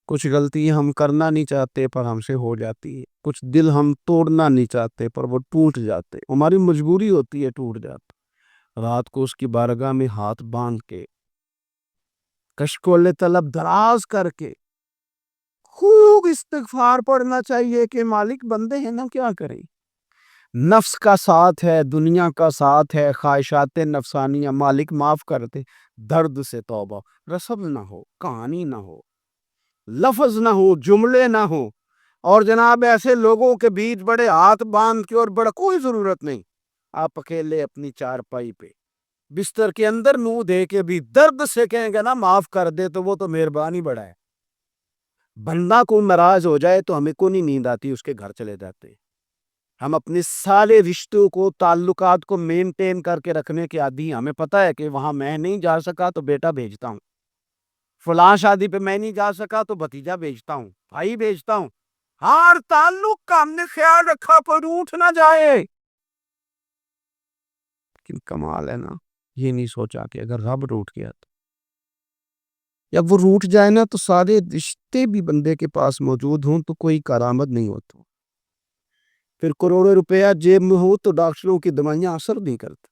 کچھ غلطی ہم کرنا نہیں چاہتے پر ہم سے ہو جاتی ہے، کچھ دل ہم توڑنا نہیں چاہتے پر وہ ٹوٹ جاتے، ہماری مجبوری ہوتی ہے ٹوٹ جاتا۔ رات کو اس کی بارگاہ میں ہاتھ باندھ کے، کشکول طلب دراز کر کے خوب استغفار پڑھنا چاہیے کہ مالک بندے ہیں نا، کیا کریں، نفس کا ساتھ ہے، دنیا کا ساتھ ہے، خواہشات نفسانیہ، مالک معاف کر دے۔ درد سے توبہ، رسم نہ ہو، کہانی نہ ہو، لفظ نہ ہو، جملے نہ ہو، اور جناب ایسے لوگوں کے بیچ بڑے ہاتھ باندھ کے، اور بڑا کوئی ضرورت نہیں، آپ اکیلے اپنی چارپائی پہ بستر کے اندر منہ دے کے بھی درد سے کہیں گے نا معاف کر دے، تو وہ تو مہربانی بڑا ہے۔ بندہ کو ناراض ہو جائے تو ہمیں کو نہیں نیند آتی، اس کے گھر چلے جاتے ہیں۔ ہم اپنے سارے رشتوں کو، تعلقات کو مینٹین کر کے رکھنے کے عادی ہیں۔ ہمیں پتہ ہے کہ وہاں میں نہیں جا سکا تو بیٹا بھیجتا ہوں، فلاں شادی پہ میں نہیں جا سکا تو بھتیجا بھیجتا ہوں، بھائی بھیجتا ہوں، ہر تعلق کا ہم نے خیال رکھا پر روٹھ نہ جائے۔ لیکن کمال ہے نا، یہ نہیں سوچا کہ اگر رب روٹھ گیا تو، جب وہ روٹھ جائے نا تو سارے رشتے بھی بندے کے پاس موجود ہوں تو کوئی کارآمد نہیں ہوتا، پھر کروڑوں روپیہ جیب میں ہو تو ڈاکٹروں کی دوائیاں اثر نہیں کرتی۔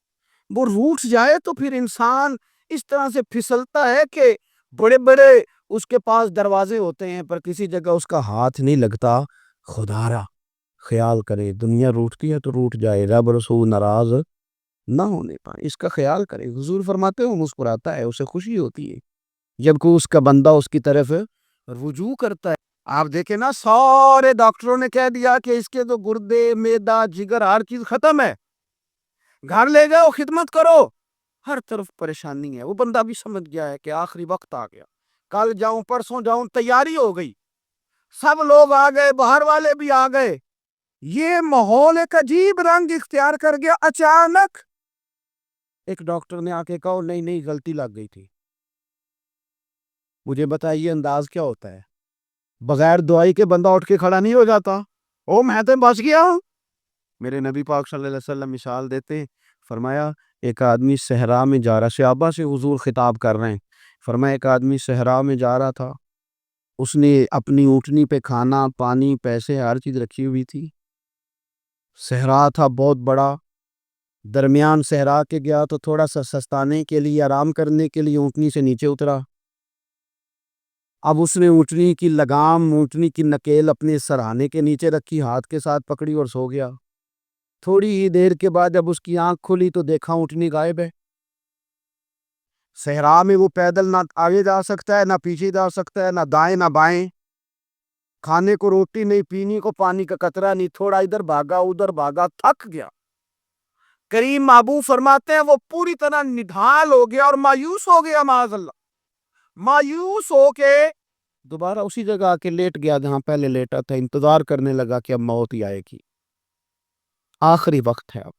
وہ روٹھ جائے تو پھر انسان اس طرح سے پھسلتا ہے کہ بڑے بڑے اس کے پاس دروازے ہوتے ہیں پر کسی جگہ اس کا ہاتھ نہیں لگتا۔ خدا را خیال کرے، دنیا روٹتی ہے تو روٹ جائے، رب رسول ناراض نہ ہونے پائے، اس کا خیال کرے۔ حضور فرماتے ہیں وہ مسکراتا ہے، اسے خوشی ہوتی ہے جب کوئی اس کا بندہ اس کی طرف رجوع کرتا ہے۔ آپ دیکھیں نا، سارے ڈاکٹروں نے کہہ دیا کہ اس کے تو گردے، معدہ، جگر، ہر چیز ختم ہے، گھر لے جاؤ، خدمت کرو، ہر طرف پریشانی ہے۔ وہ بندہ بھی سمجھ گیا ہے کہ آخری وقت آ گیا، کل جاؤں پرسوں جاؤں، تیاری ہو گئی، سب لوگ آ گئے، باہر والے بھی آ گئے، یہ ماحول ایک عجیب رنگ اختیار کر گیا۔ اچانک ایک ڈاکٹر نے آ کے کہا نہیں نہیں، غلطی لگ گئی تھی۔ مجھے بتائیے انداز کیا ہوتا ہے؟ بغیر دعائی کے بندہ اٹھ کے کھڑا نہیں ہو جاتا، او میں تو بچ گیا ہوں۔ میرے نبی پاک صلی اللہ علیہ وسلم مثال دیتے، فرمایا ایک آدمی صحرا میں جا رہا، صحابہ سے حضور خطاب کر رہے ہیں، فرمایا ایک آدمی صحرا میں جا رہا تھا، اس نے اپنی اونٹنی پہ کھانا، پانی، پیسے، ہر چیز رکھی ہوئی تھی، صحرا تھا بہت بڑا، درمیان صحرا کے گیا تو تھوڑا سا سستانے کے لیے، آرام کرنے کے لیے اونٹنی سے نیچے اترا۔ اب اس نے اونٹنی کی لگام، اونٹنی کی نکیل اپنے سرہانے کے نیچے رکھی، ہاتھ کے ساتھ پکڑی اور سو گیا۔ تھوڑی ہی دیر کے بعد جب اس کی آنکھ کھلی تو دیکھا اونٹنی غائب ہے۔ صحرا میں وہ پیدل نہ آگے جا سکتا ہے، نہ پیچھے جا سکتا ہے، نہ دائیں نہ بائیں، کھانے کو روٹی نہیں، پینے کو پانی کا قطرہ نہیں، تھوڑا ادھر بھاگا ادھر بھاگا، تھک گیا۔ کریم محبوب فرماتے ہیں وہ پوری طرح نڈھال ہو گیا اور مایوس ہو گیا، معاذ اللہ، مایوس ہو کے دوبارہ اسی جگہ آ کے لیٹ گیا جہاں پہلے لیٹا تھا، انتظار کرنے لگا کہ اب موت ہی آئے گی، آخری وقت ہے، اب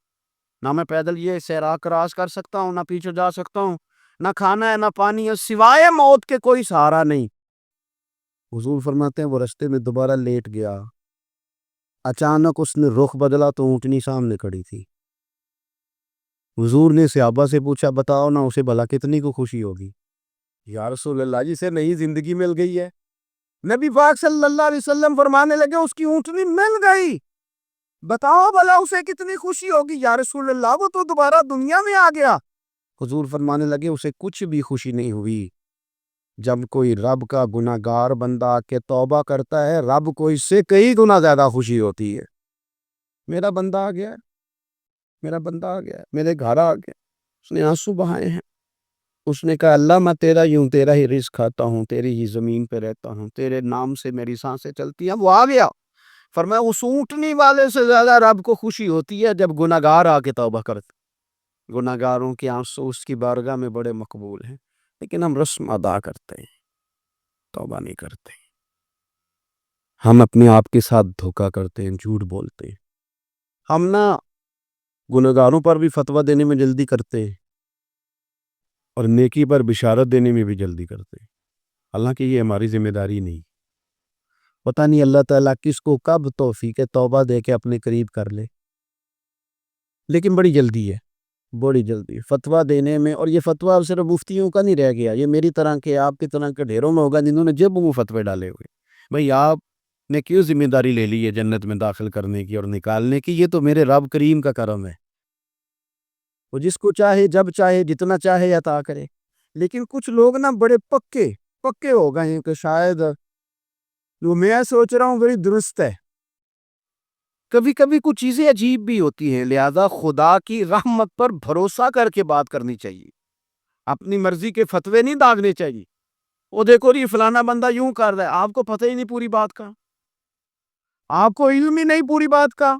نہ میں پیدل یہ صحرا کراس کر سکتا ہوں، نہ پیچھے جا سکتا ہوں، نہ کھانا ہے نہ پانی ہے، سوائے موت کے کوئی سہارا نہیں۔ حضور فرماتے ہیں وہ رستے میں دوبارہ لیٹ گیا، اچانک اس نے رخ بدلا تو اونٹنی سامنے کھڑی تھی۔ حضور نے صحابہ سے پوچھا بتاؤ نا اسے بھلا کتنی کو خوشی ہوگی؟ یا رسول اللہ جسے نئی زندگی مل گئی ہے۔ نبی پاک صلی اللہ علیہ وسلم فرمانے لگے اس کی اونٹنی مل گئی، بتاؤ بھلا اسے کتنی خوشی ہوگی؟ یا رسول اللہ وہ تو دوبارہ دنیا میں آ گیا۔ حضور فرمانے لگے اسے کچھ بھی خوشی نہیں ہوئی۔ جب کوئی رب کا گناہ گار بندہ آ کے توبہ کرتا ہے، رب کو اس سے کئی گنا زیادہ خوشی ہوتی ہے۔ میرا بندہ آ گیا، میرا بندہ آ گیا، میرے گھر آ گیا، اس نے آنسو بہائے ہیں، اس نے کہا اللہ میں تیرا ہی ہوں، تیرا ہی رزق کھاتا ہوں، تیری ہی زمین پہ رہتا ہوں، تیرے نام سے میری سانسیں چلتی ہیں۔ وہ آ گیا۔ فرمایا اس اونٹنی والے سے زیادہ رب کو خوشی ہوتی ہے جب گناہ گار آ کے توبہ کرتے۔ گناہ گاروں کے آنسو اس کی بارگاہ میں بڑے مقبول ہیں، لیکن ہم رسم ادا کرتے ہیں، توبہ نہیں کرتے، ہم اپنے آپ کے ساتھ دھوکہ کرتے ہیں، جھوٹ بولتے ہیں، ہم نہ گناہ گاروں پر بھی فتویٰ دینے میں جلدی کرتے ہیں اور نیکی پر بشارت دینے میں بھی جلدی کرتے ہیں، حالانکہ یہ ہماری ذمہ داری نہیں۔ پتہ نہیں اللہ تعالیٰ کس کو کب توفیق توبہ دے کے اپنے قریب کر لے، لیکن بڑی جلدی ہے۔ بڑی جلدی فتویٰ دینے میں، اور یہ فتویٰ صرف مفتیوں کا نہیں رہ گیا، یہ میری طرح کے آپ کی طرح کے ڈھیروں میں ہوگا جنہوں نے جب وہ فتوے ڈالے ہوئے. بھئی آپ نے کیوں ذمہ داری لے لی ہے جنت میں داخل کرنے کی اور نکالنے کی؟ یہ تو میرے رب کریم کا کرم ہے، وہ جس کو چاہے جب چاہے جتنا چاہے عطا کرے. لیکن کچھ لوگ نا بڑے پکے پکے ہو گئے ہیں کہ شاید جو میں سوچ رہا ہوں بڑی درست ہے. کبھی کبھی کچھ چیزیں عجیب بھی ہوتی ہیں، لہذا خدا کی رحمت پر بھروسہ کر کے بات کرنی چاہیے، اپنی مرضی کے فتوے نہیں داغنے چاہیے. وہ دیکھو یہ فلانا بندہ یوں کر رہا ہے، آپ کو پتہ ہی نہیں پوری بات کا، آپ کو علم ہی نہیں پوری بات کا.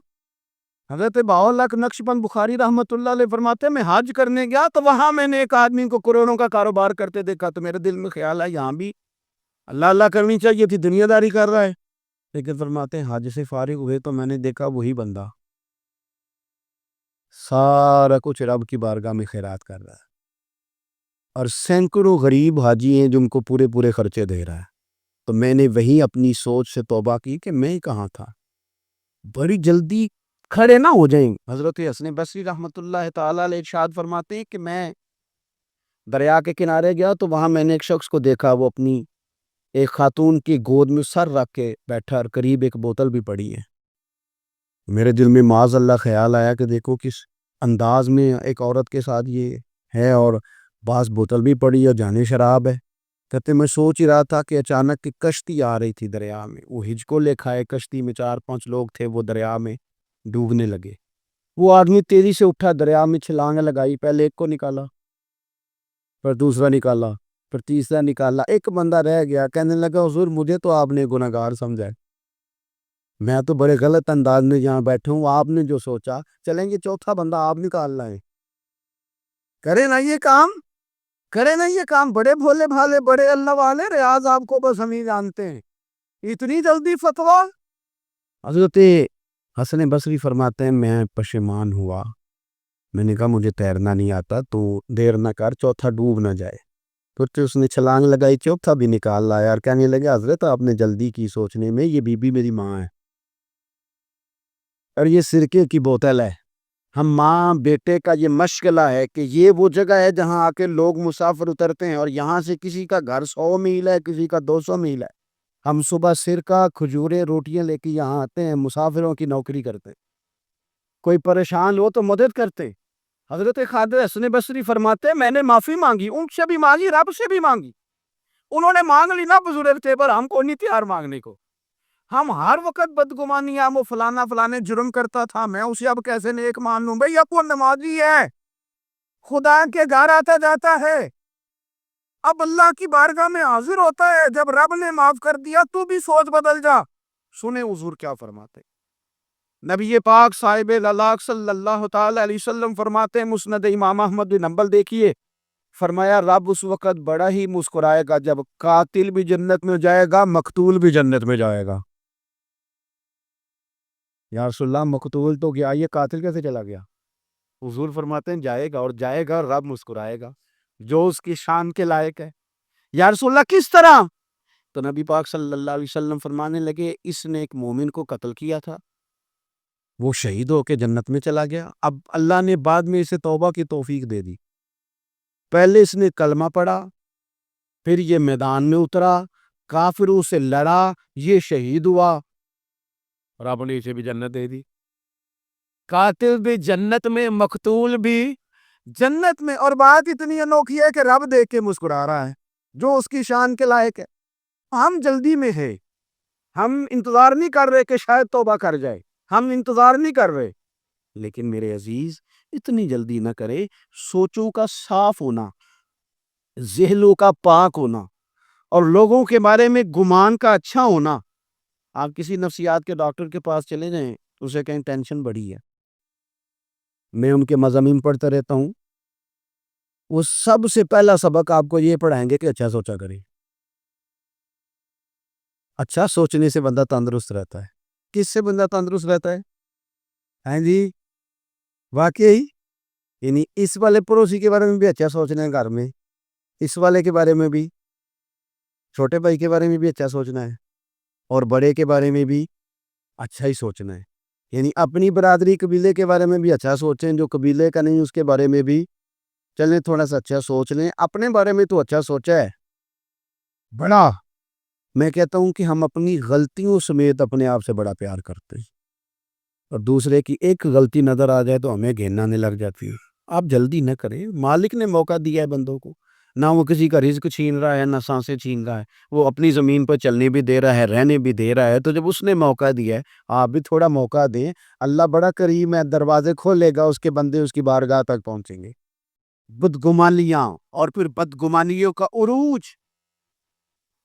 حضرت بہاءاللہ نقشبند بخاری رحمۃ اللہ علیہ فرماتے ہیں میں حج کرنے گیا تو وہاں میں نے ایک آدمی کو کروڑوں کا کاروبار کرتے دیکھا، تو میرے دل میں خیال ہے یہاں بھی اللہ اللہ کرنی چاہیے تھی، دنیا داری کر رہا ہے. لیکن فرماتے ہیں حج سے فارغ ہوئے تو میں نے دیکھا وہی بندہ سارا کچھ رب کی بارگاہ میں خیرات کر رہا ہے، اور سینکڑوں غریب حاجی ہیں جو ان کو پورے پورے خرچے دے رہا ہے. تو میں نے وہی اپنی سوچ سے توبہ کی کہ میں کہاں تھا. بڑی جلدی کھڑے نہ ہو جائیں. حضرت حسن بصری رحمۃ اللہ تعالی علیہ ارشاد فرماتے ہیں کہ میں دریا کے کنارے گیا تو وہاں میں نے ایک شخص کو دیکھا، وہ اپنی ایک خاتون کی گود میں سر رکھ کے بیٹھا اور قریب ایک بوتل بھی پڑی ہے. میرے دل میں معاذ اللہ خیال آیا کہ دیکھو کس انداز میں ایک عورت کے ساتھ یہ ہے، اور بعض بوتل بھی پڑی اور جانے شراب ہے. کہتے میں سوچ ہی رہا تھا کہ اچانک کی کشتی آ رہی تھی دریا میں، وہ ہج کو لے کھائے، کشتی میں 4-5 لوگ تھے، وہ دریا میں ڈوبنے لگے. وہ آدمی تیزی سے اٹھا، دریا میں چھلانگ لگائی، پہلے ایک کو نکالا، پھر دوسرا نکالا، پھر تیسرا نکالا، ایک بندہ رہ گیا. کہنے لگا حضور مجھے تو آپ نے گنہگار سمجھا ہے، میں تو بڑے غلط انداز میں یہاں بیٹھا ہوں، آپ نے جو سوچا چلیں گے چوتھا بندہ آپ نکال لائیں. کرے نا یہ کام، کرے نا یہ کام، بڑے بھولے بھالے بڑے اللہ والے، ریاض آپ کو بس ہم ہی جانتے ہیں، اتنی جلدی فتویٰ. حضرت حسن بصری فرماتے ہیں میں پشیمان ہوا، میں نے کہا مجھے تیرنا نہیں آتا، تو دیر نہ کر چوتھا ڈوب نہ جائے. تو اس نے چھلانگ لگائی، چوتھا بھی نکال لایا اور کہنے لگا حضرت آپ نے جلدی کی سوچنے میں، یہ بی بی میری ماں ہے اور یہ سرکے کی بوتل ہے. ہم ماں بیٹے کا یہ مشغلہ ہے کہ یہ وہ جگہ ہے جہاں آ کے لوگ مسافر اترتے ہیں، اور یہاں سے کسی کا گھر 100 میل ہے، کسی کا 200 میل ہے. ہم صبح سرکہ کھجوریں روٹیاں لے کے یہاں آتے ہیں، مسافروں کی نوکری کرتے، کوئی پریشان ہو تو مدد کرتے. حضرت خواجہ حسن بصری فرماتے ہیں میں نے معافی مانگی، ان سے بھی مانگی، رب سے بھی مانگی. انہوں نے مانگ لی نا بزرگ تھے، پر ہم کو نہیں تیار مانگنے کو. ہم ہر وقت بدگمانی وہ فلانا فلانے جرم کرتا تھا، میں اسے اب کیسے نیک مان لوں؟ بھئی اب وہ نمازی ہے، خدا کے گھر آتا جاتا ہے، اب اللہ کی بارگاہ میں حاضر ہوتا ہے. جب رب نے معاف کر دیا تو بھی سوچ بدل جا. سنیں حضور کیا فرماتے، نبی پاک صاحب اللہ صلی اللہ تعالی علیہ وسلم فرماتے ہیں، مسند امام احمد بن حنبل دیکھیے، فرمایا رب اس وقت بڑا ہی مسکرائے گا جب قاتل بھی جنت میں جائے گا، مقتول بھی جنت میں جائے گا. یا رسول اللہ مقتول تو گیا، یہ قاتل کیسے چلا گیا؟ حضور فرماتے ہیں جائے گا، اور جائے گا رب مسکرائے گا، جو اس کی شان کے لائق ہے. یا رسول اللہ کس طرح؟ تو نبی پاک صلی اللہ علیہ وسلم فرمانے لگے اس نے ایک مومن کو قتل کیا تھا، وہ شہید ہو کے جنت میں چلا گیا. اب اللہ نے بعد میں اسے توبہ کی توفیق دے دی. پہلے اس نے کلمہ پڑھا، پھر یہ میدان میں اترا، کافروں سے لڑا، یہ شہید ہوا، اور آپ نے اسے بھی جنت دے دی. قاتل بھی جنت میں، مقتول بھی جنت میں. اور بات اتنی انوکھی ہے کہ رب دیکھ کے مسکرا رہا ہے، جو اس کی شان کے لائق ہے. ہم جلدی میں ہے، ہم انتظار نہیں کر رہے کہ شاید توبہ کر جائے، ہم انتظار نہیں کر رہے. لیکن میرے عزیز اتنی جلدی نہ کرے. سوچوں کا صاف ہونا، ذہنوں کا پاک ہونا، اور لوگوں کے بارے میں گمان کا اچھا ہونا. آپ کسی نفسیات کے ڈاکٹر کے پاس چلے جائیں، اسے کہیں ٹینشن بڑھی ہے، میں ان کے مضامین پڑھتا رہتا ہوں، وہ سب سے پہلا سبق آپ کو یہ پڑھائیں گے کہ اچھا سوچا کریں. اچھا سوچنے سے بندہ تندرست رہتا ہے. کس سے بندہ تندرست رہتا ہے؟ ہاں جی، واقعی یعنی اس والے پڑوسی کے بارے میں بھی اچھا سوچنا ہے، گھر میں اس والے کے بارے میں بھی، چھوٹے بھائی کے بارے میں بھی اچھا سوچنا ہے، اور بڑے کے بارے میں بھی اچھا ہی سوچنا ہے. یعنی اپنی برادری قبیلے کے بارے میں بھی اچھا سوچیں، جو قبیلے کا نہیں اس کے بارے میں بھی چلیں تھوڑا سا اچھا سوچ لیں، اپنے بارے میں تو اچھا سوچا ہے بڑا۔ میں کہتا ہوں کہ ہم اپنی غلطیوں سمیت اپنے آپ سے بڑا پیار کرتے ہیں، اور دوسرے کی ایک غلطی نظر آ جائے تو ہمیں گھین آنے لگ جاتی ہے۔ آپ جلدی نہ کریں، مالک نے موقع دیا ہے بندوں کو، نہ وہ کسی کا رزق چھین رہا ہے، نہ سانسیں چھین رہا ہے، وہ اپنی زمین پر چلنے بھی دے رہا ہے، رہنے بھی دے رہا ہے، تو جب اس نے موقع دیا ہے آپ بھی تھوڑا موقع دیں۔ اللہ بڑا کریم ہے، دروازے کھولے گا، اس کے بندے اس کی بارگاہ تک پہنچیں گے۔ بدگمانیاں اور پھر بدگمانیوں کا عروج،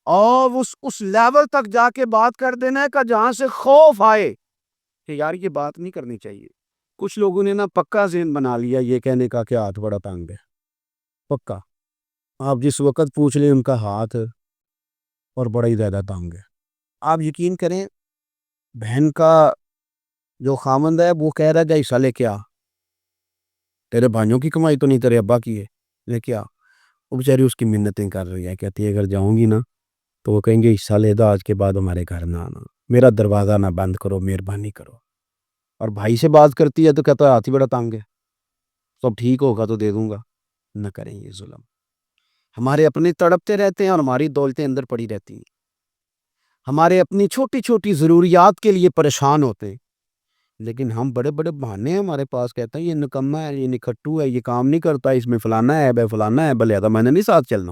اور اس لیول تک جا کے بات کر دینا ہے کہ جہاں سے خوف آئے کہ یار یہ بات نہیں کرنی چاہیے۔ کچھ لوگوں نے نا پکا ذہن بنا لیا یہ کہنے کا کہ ہاتھ بڑا تنگ ہے، پکا۔ آپ جس وقت پوچھ لیں ان کا ہاتھ اور بڑا ہی زیادہ تنگ ہے۔ آپ یقین کریں، بہن کا جو خامند ہے وہ کہہ رہا ہے جا حصہ لے کے آ، تیرے بھائیوں کی کمائی تو نہیں، تیرے ابا کی ہے، لے کے آ۔ وہ بیچاری اس کی منتیں کر رہی ہے، کہتی ہے اگر جاؤں گی نا تو وہ کہیں گے حصہ لے دا، آج کے بعد ہمارے گھر نہ آنا، میرا دروازہ نہ بند کرو، مہربانی کرو۔ اور بھائی سے بات کرتی ہے تو کہتا ہے ہاتھ ہی بڑا تنگ ہے، سب ٹھیک ہوگا تو دے دوں گا۔ نہ کریں یہ ظلم۔ ہمارے اپنے تڑپتے رہتے ہیں اور ہماری دولتیں اندر پڑی رہتی ہیں، ہمارے اپنی چھوٹی چھوٹی ضروریات کے لیے پریشان ہوتے ہیں، لیکن ہم بڑے بڑے بہانے ہیں ہمارے پاس، کہتے ہیں یہ نکما ہے، یہ نکھٹو ہے، یہ کام نہیں کرتا، اس میں فلانا ہے، بے فلانا ہے، بلے میں نے نہیں ساتھ چلنا۔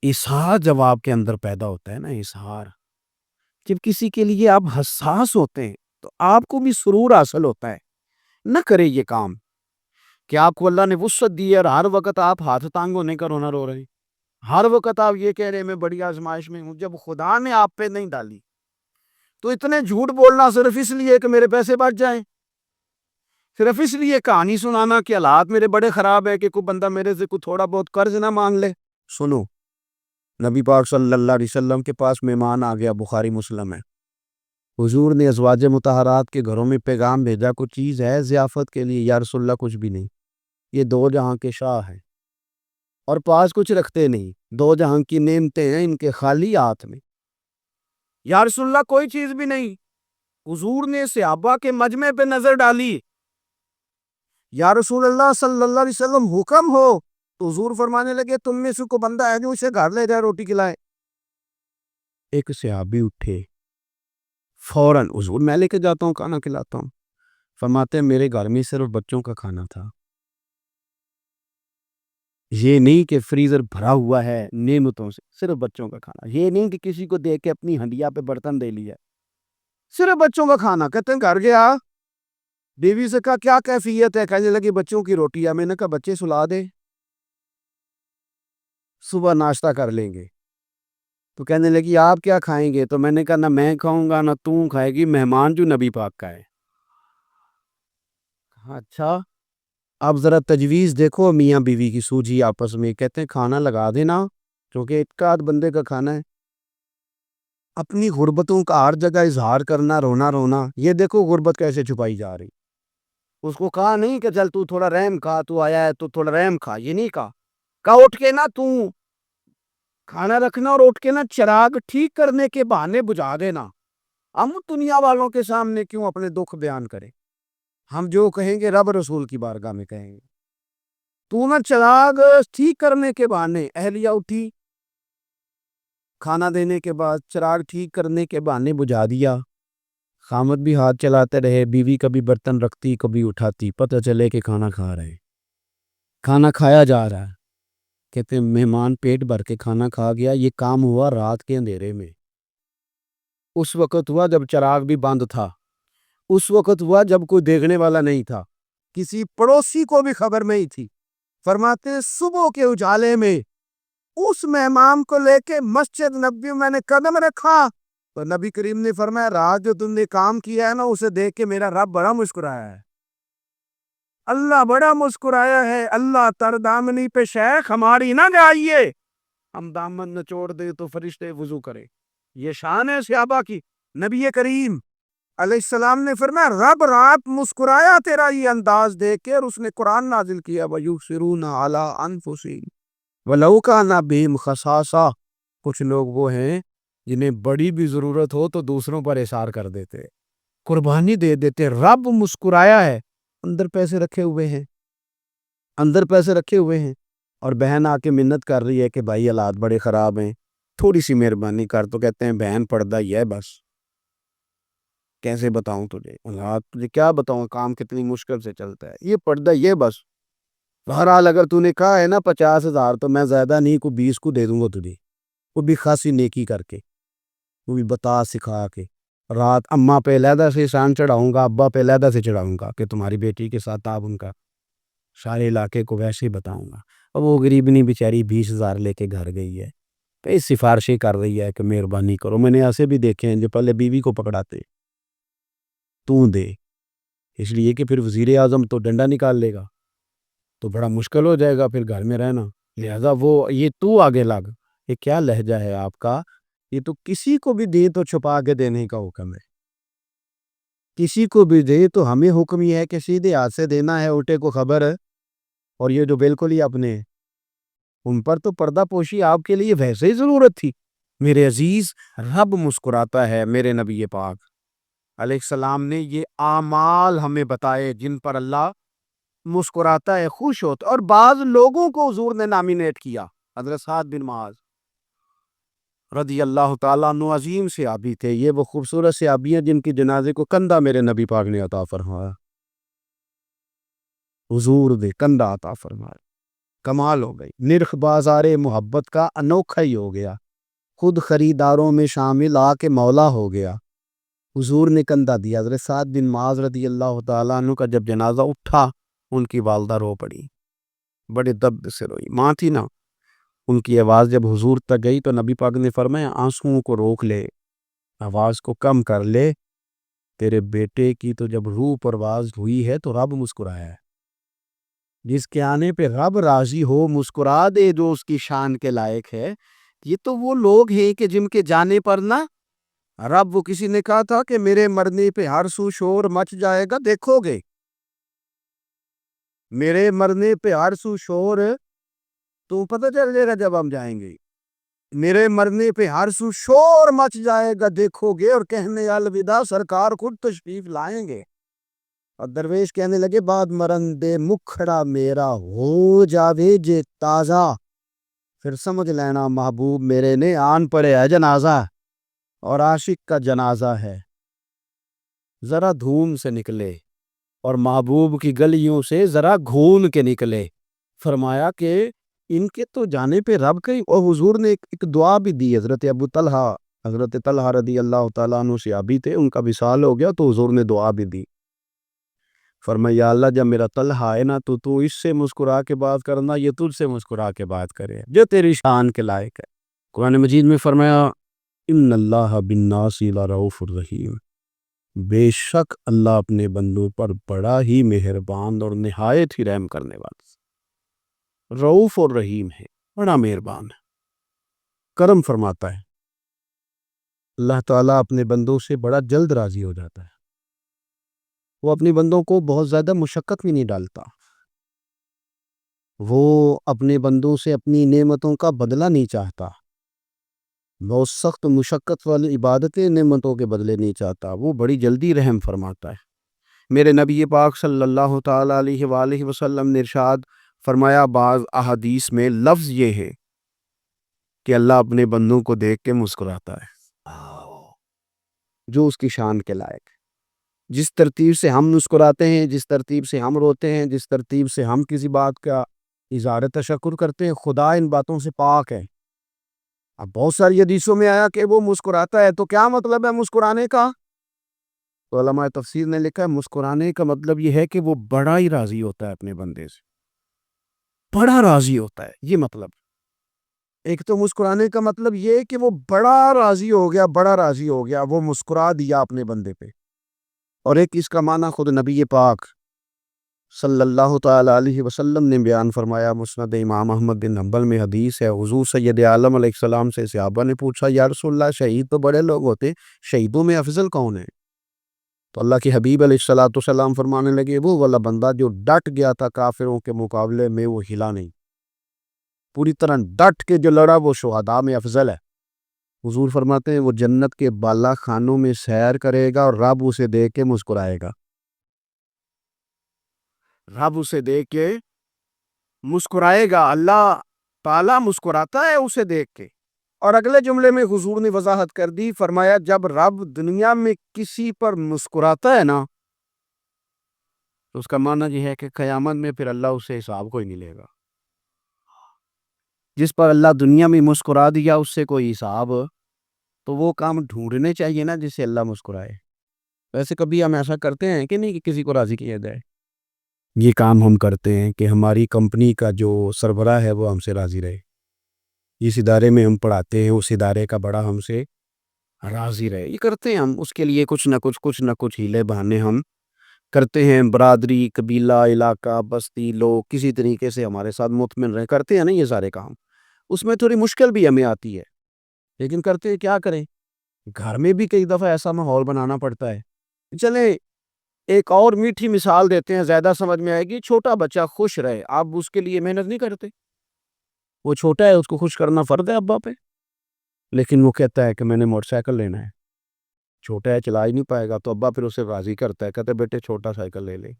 اظہار جب آپ کے اندر پیدا ہوتا ہے نا، اظہار جب کسی کے لیے آپ حساس ہوتے ہیں تو آپ کو بھی سرور حاصل ہوتا ہے۔ نہ کرے یہ کام کہ آپ کو اللہ نے وسعت دی ہے اور ہر وقت آپ ہاتھ تانگ ہونے کا رونا رو رہے ہیں، ہر وقت آپ یہ کہہ رہے ہیں میں بڑی آزمائش میں ہوں، جب خدا نے آپ پہ نہیں ڈالی تو اتنے جھوٹ بولنا صرف اس لیے کہ میرے پیسے بچ جائیں، صرف اس لیے کہانی سنانا کہ حالات میرے بڑے خراب ہے کہ کوئی بندہ میرے سے کوئی تھوڑا بہت قرض نہ مانگ لے۔ سنو، نبی پاک صلی اللہ علیہ وسلم کے پاس مہمان آ گیا، بخاری مسلم ہے، حضور نے ازواج مطہرات کے گھروں میں پیغام بھیجا، کچھ چیز ہے ضیافت کے لیے؟ یا رسول اللہ کچھ بھی نہیں، یہ دو جہاں کے شاہ ہیں اور پاس کچھ رکھتے نہیں، دو جہاں کی نعمتیں ہیں ان کے خالی ہاتھ میں۔ یا رسول اللہ کوئی چیز بھی نہیں۔ حضور نے صحابہ کے مجمع پہ نظر ڈالی، یا رسول اللہ صلی اللہ علیہ وسلم حکم ہو، تو حضور فرمانے لگے تم میں سے کوئی بندہ ہے جو اسے گھر لے جائے روٹی کھلائے؟ ایک صحابی اٹھے فوراً، حضور میں لے کے جاتا ہوں، کھانا کھلاتا ہوں۔ فرماتے ہیں میرے گھر میں صرف بچوں کا کھانا تھا، یہ نہیں کہ فریزر بھرا ہوا ہے نعمتوں سے، صرف بچوں کا کھانا، یہ نہیں کہ کسی کو دیکھ کے اپنی ہنڈیا پہ برتن دے لیا، صرف بچوں کا کھانا۔ کہتے ہیں گھر گیا، بیوی سے کہا کیا کیفیت ہے؟ کہنے لگی بچوں کی روٹی ہے۔ میں نے کہا بچے سلا دے، صبح ناشتہ کر لیں گے۔ تو کہنے لگی آپ کیا کھائیں گے؟ تو میں نے کہا نہ میں کھاؤں گا نہ تم کھائے گی، مہمان جو نبی پاک کا ہے۔ اچھا، اب ذرا تجویز دیکھو میاں بیوی کی سوجھی آپس میں، کہتے ہیں کھانا لگا دینا کیونکہ ایک آدھ بندے کا کھانا ہے۔ اپنی غربتوں کا ہر جگہ اظہار کرنا، رونا رونا، یہ دیکھو غربت کیسے چھپائی جا رہی۔ اس کو کہا نہیں کہ چل تو تھوڑا رحم کھا، تو آیا ہے تو تھوڑا رحم کھا، یہ نہیں کہا اٹھ کے نا تو کھانا رکھنا اور اٹھ کے نا چراغ ٹھیک کرنے کے بہانے بجھا دینا۔ ہم دنیا والوں کے سامنے کیوں اپنے دکھ بیان کریں؟ ہم جو کہیں گے رب رسول کی بارگاہ میں کہیں گے۔ تو نا چراغ ٹھیک کرنے کے بہانے، اہلیہ اٹھی کھانا دینے کے بعد چراغ ٹھیک کرنے کے بہانے بجھا دیا، خامد بھی ہاتھ چلاتے رہے، بیوی کبھی برتن رکھتی کبھی اٹھاتی، پتہ چلے کہ کھانا کھا رہے، کھانا کھایا جا رہا ہے۔ کہتے ہیں مہمان پیٹ بھر کے کھانا کھا گیا، یہ کام ہوا رات کے اندھیرے میں، اس وقت ہوا جب چراغ بھی بند تھا، اس وقت ہوا جب کوئی دیکھنے والا نہیں تھا، کسی پڑوسی کو بھی خبر نہیں تھی۔ فرماتے ہیں صبح کے اجالے میں اس مہمان کو لے کے مسجد نبوی میں نے قدم رکھا تو نبی کریم نے فرمایا رات جو تم نے کام کیا ہے نا اسے دیکھ کے میرا رب بڑا مسکرایا ہے، اللہ بڑا مسکرایا ہے۔ اللہ تر دامنی پہ شیخ ہماری نہ جائیے، ہم دامن نچوڑ دے تو فرشتے وضو کرے، یہ شان ہے صحابہ کی۔ نبی کریم علیہ السلام نے فرمایا رب رات مسکرایا تیرا یہ انداز دیکھ کے، اور اس نے قرآن نازل کیا وَيُؤْثِرُونَ عَلَىٰ أَنفُسِهِمْ وَلَوْ كَانَ بِهِمْ خَصَاصَةٌ۔ کچھ لوگ وہ ہیں جنہیں بڑی بھی ضرورت ہو تو دوسروں پر اثار کر دیتے، قربانی دے دیتے. رب مسکرایا ہے. اندر پیسے رکھے ہوئے ہیں, اندر پیسے رکھے ہوئے ہیں, اور بہن آ کے منت کر رہی ہے کہ بھائی حالات بڑے خراب ہیں, تھوڑی سی مہربانی کر. تو کہتے ہیں بہن پردہ ہی ہے بس. کیسے بتاؤں تجھے حالات, تجھے کیا بتاؤں کام کتنی مشکل سے چلتا ہے, یہ پردہ یہ بس. بہرحال اگر تو نے کہا ہے نا 50,000 تو میں زیادہ نہیں کو 20 کو دے دوں گا تجھے, وہ بھی خاصی نیکی کر کے, وہ بھی بتا سکھا کے. رات اماں پہ علیحدہ سے احسان چڑھاؤں گا, ابا پہ علیحدہ سے چڑھاؤں گا کہ تمہاری بیٹی کے ساتھ آپ ان کا سارے علاقے کو ویسے ہی بتاؤں گا. اور وہ غریبنی بیچاری 20,000 لے کے گھر گئی ہے, کئی سفارشیں کر رہی ہے کہ مہربانی کرو. میں نے ایسے بھی دیکھے ہیں جو پہلے بیوی کو پکڑاتے تو دے, اس لیے کہ پھر وزیر اعظم تو ڈنڈا نکال لے گا تو بڑا مشکل ہو جائے گا پھر گھر میں رہنا. لہذا وہ یہ تو آگے لگ, یہ کیا لہجہ ہے آپ کا, یہ تو کسی کو بھی دے تو چھپا کے دینے کا حکم ہے. کسی کو بھی دے تو ہمیں حکم یہ ہے کہ سیدھے ہاتھ سے دینا ہے, الٹے کو خبر ہے. اور یہ جو بالکل ہی اپنے, ان پر تو پردہ پوشی آپ کے لیے ویسے ہی ضرورت تھی. میرے عزیز, رب مسکراتا ہے. میرے نبی پاک علیہ السلام نے یہ اعمال ہمیں بتائے جن پر اللہ مسکراتا ہے, خوش ہوتا. اور بعض لوگوں کو حضور نے نامینیٹ کیا. حضرت سعد بن معاذ رضی اللہ تعالیٰ عنہ عظیم صحابی تھے. یہ وہ خوبصورت صحابی ہیں جن کی جنازے کو کندھا میرے نبی پاک نے عطا فرمایا. حضور دے کندھا عطا فرمایا, کمال ہو گئی. نرخ بازار محبت کا انوکھا ہی ہو گیا, خود خریداروں میں شامل آ کے مولا ہو گیا. حضور نے کندھا دیا. حضرت سعد بن معاذ رضی اللہ تعالیٰ عنہ کا جب جنازہ اٹھا, ان کی والدہ رو پڑی, بڑے درد سے روئی. ماں تھی نا, ان کی آواز جب حضور تک گئی تو نبی پاک نے فرمایا آنسوؤں کو روک لے, آواز کو کم کر لے. تیرے بیٹے کی تو جب روح پرواز ہوئی ہے تو رب مسکرایا ہے. جس کے آنے پہ رب راضی ہو مسکرا دے جو اس کی شان کے لائق ہے. یہ تو وہ لوگ ہیں کہ جن کے جانے پر نا رب, وہ کسی نے کہا تھا کہ میرے مرنے پہ ہر سو شور مچ جائے گا, دیکھو گے میرے مرنے پہ ہر سو شور, تو پتہ چل جائے گا جب ہم جائیں گے. میرے مرنے پہ ہر سو شور مچ جائے گا دیکھو گے, اور کہنے الوداع سرکار خود تشریف لائیں گے. اور درویش کہنے لگے بعد مرندے مکھڑا میرا ہو جاوے جے تازہ, پھر سمجھ لینا محبوب میرے نے آن پڑے ہے جنازہ, اور عاشق کا جنازہ ہے. ذرا دھوم سے نکلے اور محبوب کی گلیوں سے ذرا گھون کے نکلے. فرمایا کہ ان کے تو جانے پہ رب کہیں. اور حضور نے ایک دعا بھی دی. حضرت ابو طلحہ, حضرت طلحہ رضی اللہ تعالیٰ عنہ صحابی تھے, ان کا وصال ہو گیا تو حضور نے دعا بھی دی. فرمایا یا اللہ جب میرا طلحہ ہے نا تو اس سے مسکرا کے بات کرنا, یہ تجھ سے مسکرا کے بات کرے جو تیری شان کے لائق ہے. قرآن مجید میں فرمایا ان اللہ بالناس لرؤوف الرحیم, بے شک اللہ اپنے بندوں پر بڑا ہی مہربان اور نہایت ہی رحم کرنے والا, رؤوف اور رحیم ہے, بڑا مہربان ہے, کرم فرماتا ہے. اللہ تعالیٰ اپنے بندوں سے بڑا جلد راضی ہو جاتا ہے. وہ اپنے بندوں کو بہت زیادہ مشقت بھی نہیں ڈالتا. وہ اپنے بندوں سے اپنی نعمتوں کا بدلہ نہیں چاہتا. بہت سخت مشقت والی عبادتیں نعمتوں کے بدلے نہیں چاہتا. وہ بڑی جلدی رحم فرماتا ہے. میرے نبی پاک صلی اللہ تعالیٰ علیہ وآلہ وسلم نے ارشاد فرمایا, بعض احادیث میں لفظ یہ ہے کہ اللہ اپنے بندوں کو دیکھ کے مسکراتا ہے جو اس کی شان کے لائق ہے. جس ترتیب سے ہم مسکراتے ہیں, جس ترتیب سے ہم روتے ہیں, جس ترتیب سے ہم کسی بات کا اظہار تشکر کرتے ہیں, خدا ان باتوں سے پاک ہے. اب بہت ساری حدیثوں میں آیا کہ وہ مسکراتا ہے, تو کیا مطلب ہے مسکرانے کا؟ تو علماء تفسیر نے لکھا ہے مسکرانے کا مطلب یہ ہے کہ وہ بڑا ہی راضی ہوتا ہے اپنے بندے سے, بڑا راضی ہوتا ہے. یہ مطلب ایک تو مسکرانے کا مطلب یہ کہ وہ بڑا راضی ہو گیا, بڑا راضی ہو گیا, وہ مسکرا دیا اپنے بندے پہ. اور ایک اس کا معنی خود نبی پاک صلی اللہ تعالیٰ علیہ وسلم نے بیان فرمایا. مسند امام احمد بن حنبل میں حدیث ہے, حضور سید عالم علیہ السلام سے صحابہ نے پوچھا یا رسول اللہ شہید تو بڑے لوگ ہوتے, شہیدوں میں افضل کون ہے؟ تو اللہ کے حبیب علیہ السلام فرمانے لگے وہ والا بندہ جو ڈٹ گیا تھا کافروں کے مقابلے میں, وہ ہلا نہیں, پوری طرح ڈٹ کے جو لڑا وہ شہداء میں افضل ہے. حضور فرماتے ہیں وہ جنت کے بالا خانوں میں سیر کرے گا اور رب اسے دیکھ کے مسکرائے گا، رب اسے دیکھ کے مسکرائے گا، اللہ تعالیٰ مسکراتا ہے اسے دیکھ کے۔ اور اگلے جملے میں حضور نے وضاحت کر دی، فرمایا جب رب دنیا میں کسی پر مسکراتا ہے نا تو اس کا معنی یہ ہے کہ قیامت میں پھر اللہ اسے حساب کوئی نہیں لے گا۔ جس پر اللہ دنیا میں مسکرا دیا اس سے کوئی حساب، تو وہ کام ڈھونڈنے چاہیے نا جس سے اللہ مسکرائے۔ ویسے کبھی ہم ایسا کرتے ہیں کہ نہیں کہ کسی کو راضی کیا جائے؟ یہ کام ہم کرتے ہیں کہ ہماری کمپنی کا جو سربراہ ہے وہ ہم سے راضی رہے، جس ادارے میں ہم پڑھاتے ہیں اس ادارے کا بڑا ہم سے راضی رہے، یہ کرتے ہیں ہم۔ اس کے لیے کچھ نہ کچھ ہیلے بہانے ہم کرتے ہیں، برادری، قبیلہ، علاقہ، بستی، لوگ کسی طریقے سے ہمارے ساتھ مطمئن رہے، کرتے ہیں نا یہ سارے کام۔ اس میں تھوڑی مشکل بھی ہمیں آتی ہے لیکن کرتے ہیں، کیا کریں؟ گھر میں بھی کئی دفعہ ایسا ماحول بنانا پڑتا ہے۔ چلیں ایک اور میٹھی مثال دیتے ہیں، زیادہ سمجھ میں آئے گی۔ چھوٹا بچہ خوش رہے، آپ اس کے لیے محنت نہیں کرتے؟ وہ چھوٹا ہے، اس کو خوش کرنا فرض ہے ابا پہ، لیکن وہ کہتا ہے کہ میں نے موٹر سائیکل لینا ہے، چھوٹا ہے چلا ہی نہیں پائے گا، تو ابا پھر اسے راضی کرتا ہے، کہتا ہے بیٹے چھوٹا سائیکل لے لے،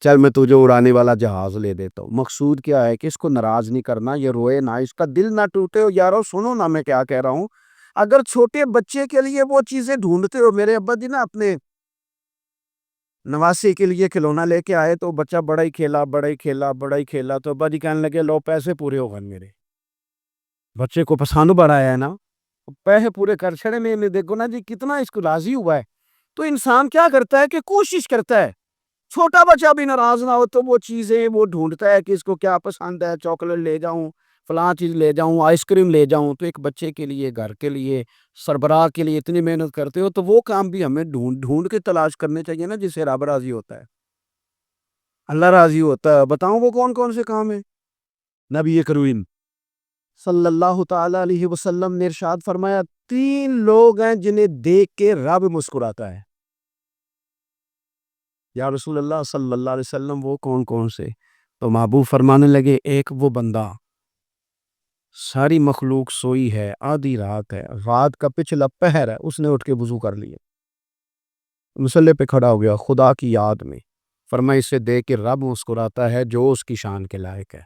چل میں تجھے اڑانے والا جہاز لے دیتا ہوں۔ مقصود کیا ہے کہ اس کو ناراض نہیں کرنا، یہ روئے نہ، اس کا دل نہ ٹوٹے۔ ہو یارو سنو نا میں کیا کہہ رہا ہوں، اگر چھوٹے بچے کے لیے وہ چیزیں ڈھونڈتے ہو، میرے ابا جی نا اپنے نواسی کے لیے کھلونا لے کے آئے تو بچہ بڑا ہی کھیلا تو ابا جی کہنے لگے لو پیسے پورے ہو گئے میرے، بچے کو پسند بڑا ہے نا، پیسے پورے کر چھڑے میں دیکھو نا جی کتنا اس کو راضی ہوا ہے۔ تو انسان کیا کرتا ہے کہ کوشش کرتا ہے چھوٹا بچہ بھی ناراض نہ ہو، تو وہ چیزیں وہ ڈھونڈتا ہے کہ اس کو کیا پسند ہے، چاکلیٹ لے جاؤں، فلاں چیز لے جاؤں، آئس کریم لے جاؤں۔ تو ایک بچے کے لیے، گھر کے لیے، سربراہ کے لیے اتنی محنت کرتے ہو، تو وہ کام بھی ہمیں ڈھونڈ کے تلاش کرنے چاہیے نا جس سے رب راضی ہوتا ہے، اللہ راضی ہوتا ہے۔ بتاؤں وہ کون کون سے کام ہیں؟ نبی کریم صلی اللہ تعالی علیہ وسلم نے ارشاد فرمایا 3 لوگ ہیں جنہیں دیکھ کے رب مسکراتا ہے۔ یا رسول اللہ صلی اللہ علیہ وسلم وہ کون کون سے؟ تو محبوب فرمانے لگے ایک وہ بندہ، ساری مخلوق سوئی ہے، آدھی رات ہے، رات کا پچھلا پہر ہے، اس نے اٹھ کے وضو کر لیا، مصلی پہ کھڑا ہو گیا خدا کی یاد میں، فرمایا اسے دیکھ کے رب مسکراتا ہے جو اس کی شان کے لائق ہے،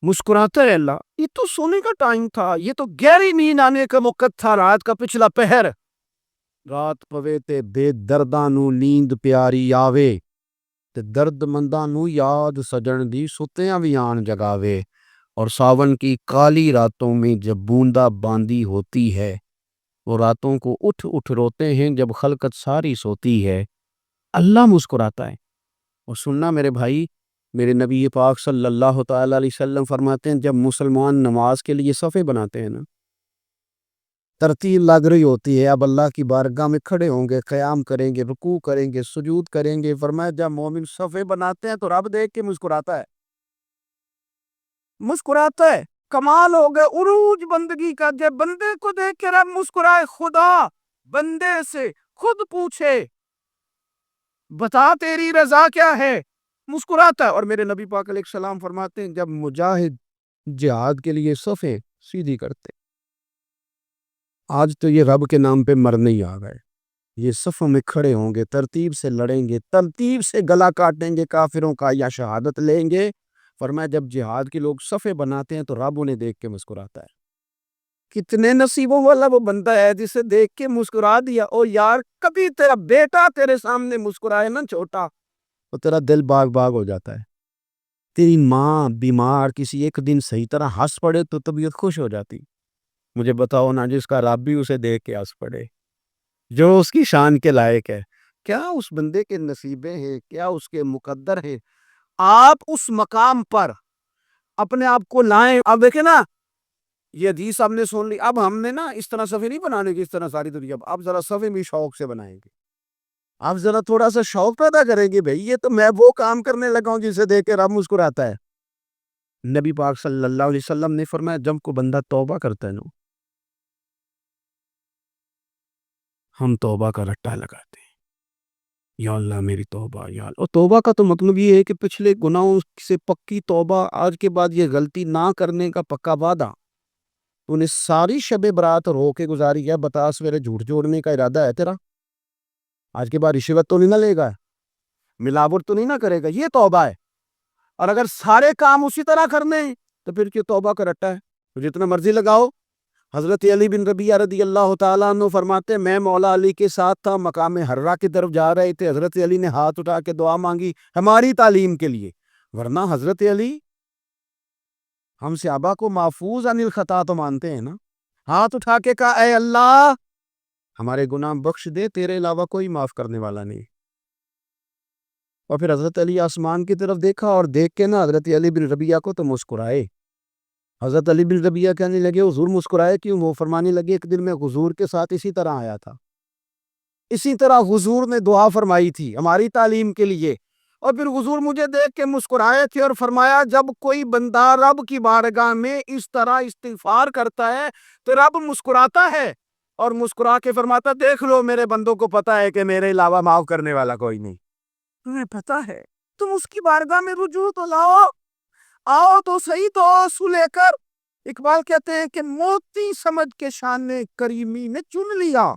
مسکراتا ہے اللہ۔ یہ تو سونے کا ٹائم تھا، یہ تو گہری نیند آنے کا وقت تھا، رات کا پچھلا پہر، رات پوے تے بے درداں نو نیند پیاری آوے تے درد منداں نو یاد سجن دی ستیاں بھی آن جگاوے۔ اور ساون کی کالی راتوں میں جب بوندا باندی ہوتی ہے، وہ راتوں کو اٹھ اٹھ روتے ہیں جب خلقت ساری سوتی ہے، اللہ مسکراتا ہے۔ اور سننا میرے بھائی، میرے نبی پاک صلی اللہ تعالی علیہ وسلم فرماتے ہیں جب مسلمان نماز کے لیے صفیں بناتے ہیں نا، ترتیب لگ رہی ہوتی ہے، اب اللہ کی بارگاہ میں کھڑے ہوں گے، قیام کریں گے، رکوع کریں گے، سجود کریں گے، فرمایا جب مومن صفیں بناتے ہیں تو رب دیکھ کے مسکراتا ہے، مسکراتا ہے۔ کمال ہو گئے عروج بندگی کا، جب بندے کو دیکھ کے رب مسکرائے، خدا بندے سے خود پوچھے بتا تیری رضا کیا ہے، مسکراتا ہے۔ اور میرے نبی پاک علیہ السلام فرماتے ہیں جب مجاہد جہاد کے لیے صفیں سیدھی کرتے، آج تو یہ رب کے نام پہ مرنے ہی آ گئے، یہ صفوں میں کھڑے ہوں گے، ترتیب سے لڑیں گے، ترتیب سے گلا کاٹیں گے کافروں کا یا شہادت لیں گے۔ فرمایا جب جہاد کے لوگ صفیں بناتے ہیں تو رب انہیں دیکھ کے مسکراتا ہے۔ کتنے نصیبوں والا وہ بندہ ہے جسے دیکھ کے مسکرا دیا۔ او یار کبھی تیرا بیٹا تیرے سامنے مسکرائے نا چھوٹا، تو تیرا دل باغ باغ ہو جاتا ہے۔ تیری ماں بیمار کسی ایک دن صحیح طرح ہنس پڑے تو طبیعت خوش ہو جاتی۔ مجھے بتاؤ نا جس کا رب بھی اسے دیکھ کے ہنس پڑے، جو اس کی شان کے لائق ہے، کیا اس بندے کے نصیبیں ہیں، کیا اس کے مقدر ہیں؟ آپ اس مقام پر اپنے آپ کو لائیں۔ اب دیکھیں نا یہ حدیث ہم نے سن لی، اب ہم نے نا اس طرح صفحے نہیں بنانے کی، اس طرح ساری دنیا، اب ذرا صفحے بھی شوق سے بنائیں گے، اب ذرا تھوڑا سا شوق پیدا کریں گے، بھئی یہ تو میں وہ کام کرنے لگا ہوں جسے دیکھ کے رب مسکراتا ہے۔ نبی پاک صلی اللہ علیہ وسلم نے فرمایا جب کو بندہ توبہ کرتا ہے نا، ہم توبہ کا رٹا لگاتے ہیں، یا اللہ میری توبہ، یا اللہ۔ اور توبہ کا تو مطلب یہ ہے کہ پچھلے گناہوں سے پکی توبہ، آج کے بعد یہ غلطی نہ کرنے کا پکا وعدہ۔ تو نے ساری شب برات رو کے گزاری ہے، بتا سویرے جھوٹ جوڑنے کا ارادہ ہے تیرا؟ آج کے بعد رشوت تو نہیں نہ لے گا، ملاوٹ تو نہیں نہ کرے گا، یہ توبہ ہے۔ اور اگر سارے کام اسی طرح کرنے ہیں تو پھر کیوں توبہ کا رٹا ہے؟ تو جتنا مرضی لگاؤ۔ حضرت علی بن ربیعہ رضی اللہ تعالیٰ عنہ فرماتے میں مولا علی کے ساتھ تھا، مقام حرہ کی طرف جا رہے تھے، حضرت علی نے ہاتھ اٹھا کے دعا مانگی ہماری تعلیم کے لیے، ورنہ حضرت علی ہم صحابہ کو محفوظ عن الخطا تو مانتے ہیں نا۔ ہاتھ اٹھا کے کہا اے اللہ ہمارے گناہ بخش دے، تیرے علاوہ کوئی معاف کرنے والا نہیں۔ اور پھر حضرت علی آسمان کی طرف دیکھا اور دیکھ کے نا حضرت علی بن ربیعہ کو تو مسکرائے۔ حضرت علی بن ربیعہ کہنے لگے حضور مسکرائے کیوں؟ وہ فرمانے لگے ایک دن میں حضور کے ساتھ اسی طرح آیا تھا، اسی طرح حضور نے دعا فرمائی تھی ہماری تعلیم کے لیے، اور پھر حضور مجھے دیکھ کے مسکرائے تھے اور فرمایا جب کوئی بندہ رب کی بارگاہ میں اس طرح استغفار کرتا ہے تو رب مسکراتا ہے اور مسکرا کے فرماتا دیکھ لو میرے بندوں کو پتا ہے کہ میرے علاوہ معاف کرنے والا کوئی نہیں، تمہیں پتا ہے، تم اس کی بارگاہ میں رجوع تو لاؤ، آؤ تو صحیح تو آنسو لے کر۔ اقبال کہتے ہیں کہ موتی سمجھ کے شان کریمی نے چن لیا،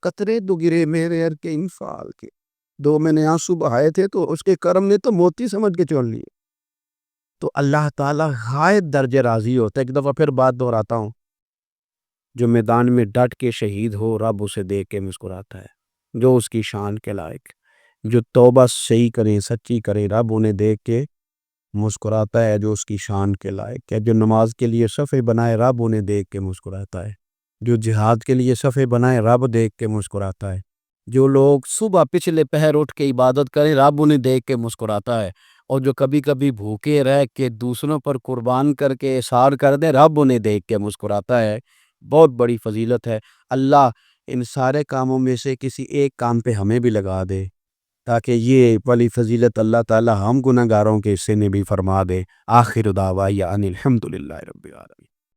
قطرے دو گرے میرے عر کے انفعال کے، دو میں نے آنسو بہائے تھے تو اس کے کرم نے تو موتی سمجھ کے چن لیے۔ تو اللہ تعالیٰ غائب درجے راضی ہوتا ہے۔ ایک دفعہ پھر بات دہراتا ہوں، جو میدان میں ڈٹ کے شہید ہو رب اسے دیکھ کے مسکراتا ہے، جو اس کی شان کے لائق، جو توبہ صحیح کریں سچی کریں رب انہیں دیکھ کے مسکراتا ہے، جو اس کی شان کے لائق ہے، جو نماز کے لیے صفیں بنائے رب انہیں دیکھ کے مسکراتا ہے، جو جہاد کے لیے صفیں بنائے رب دیکھ کے مسکراتا ہے، جو لوگ صبح پچھلے پہر اٹھ کے عبادت کریں رب انہیں دیکھ کے مسکراتا ہے، اور جو کبھی کبھی بھوکے رہ کے دوسروں پر قربان کر کے احسان کر دے رب انہیں دیکھ کے مسکراتا ہے۔ بہت بڑی فضیلت ہے۔ اللہ ان سارے کاموں میں سے کسی ایک کام پہ ہمیں بھی لگا دے تاکہ یہ والی فضیلت اللہ تعالی ہم گناہگاروں کے حصے نے بھی فرما دے۔ آخر دعوانا ان الحمدللہ رب العالمین۔